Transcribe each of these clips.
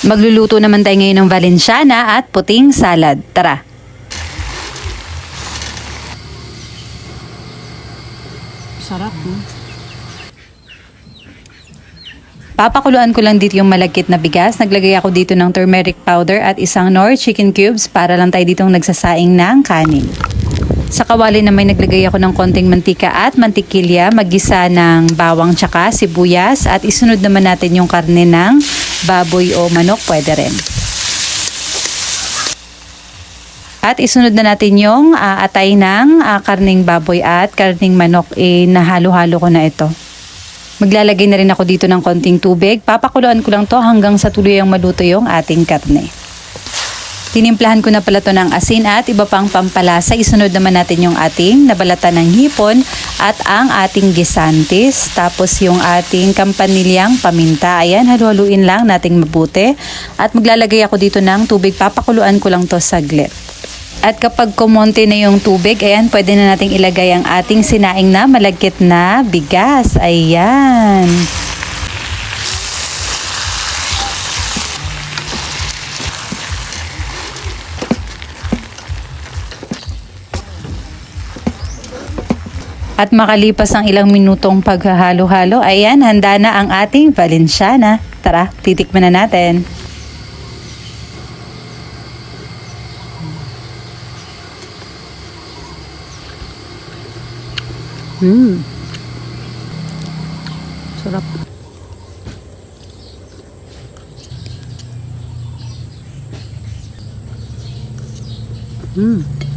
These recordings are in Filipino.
Magluluto naman tayo ngayon ng Valenciana at puting salad. Tara! Sarap, no? Papakuluan ko lang dito yung malagkit na bigas. Naglagay ako dito ng turmeric powder at isang Knorr chicken cubes para lang tayo ditong nagsasaing ng kanin. Sa kawali naman naglagay ako ng konting mantika at mantikilya, maggisa ng bawang tsaka sibuyas at isunod naman natin yung karne ng baboy o manok, pwede rin. At isunod na natin yung atay ng karning baboy at karning manok. Nahalo-halo ko na ito. Maglalagay na rin ako dito ng konting tubig. Papakuluan ko lang to hanggang sa tuluyang maluto yung ating karne. Tinimplahan ko na pala to ng asin at iba pang pampalasa. Isunod naman natin yung ating nabalatan ng hipon at ang ating gisantis. Tapos yung ating kampanilyang paminta. Ayan, halu-haluin lang nating mabuti. At maglalagay ako dito ng tubig. Papakuluan ko lang to saglit. At kapag kumonti na yung tubig, ayan, pwede na nating ilagay ang ating sinaing na malagkit na bigas. Ayan. At makalipas ang ilang minutong paghahalo-halo, ayan, handa na ang ating Valenciana. Tara, titikman na natin. Sarap.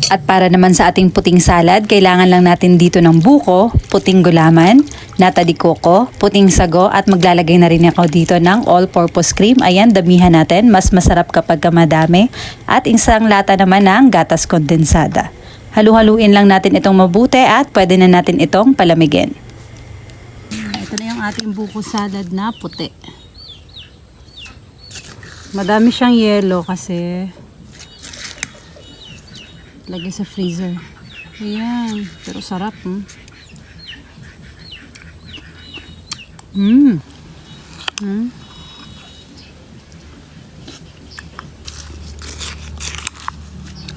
At para naman sa ating puting salad, kailangan lang natin dito ng buko, puting gulaman, nata de coco, puting sago at maglalagay na rin ako dito ng all-purpose cream. Ayan, damihan natin. Mas masarap kapag madami. At isang lata naman ng gatas kondensada. Halu-haluin lang natin itong mabuti at pwede na natin itong palamigin. Ito na yung ating buko salad na puti. Madami siyang yelo kasi lagay sa freezer. Ayan. Pero sarap.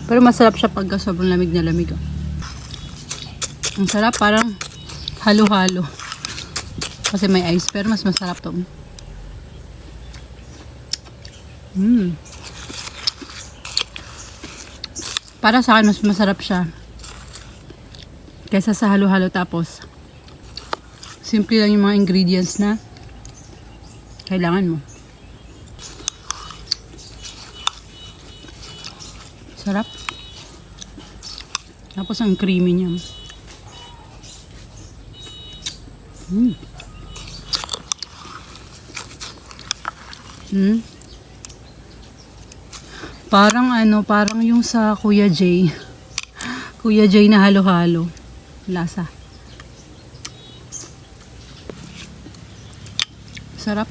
Pero masarap siya pagka sobrang lamig na lamig. Ang sarap, parang halo-halo. Kasi may ice, pero mas masarap to. Para sa akin, mas masarap siya kaysa sa halo-halo. Tapos simple lang yung mga ingredients na kailangan mo. Sarap. Tapos ang creamy niya. Parang yung sa Kuya J. Kuya J na halo-halo. Lasa. Sarap.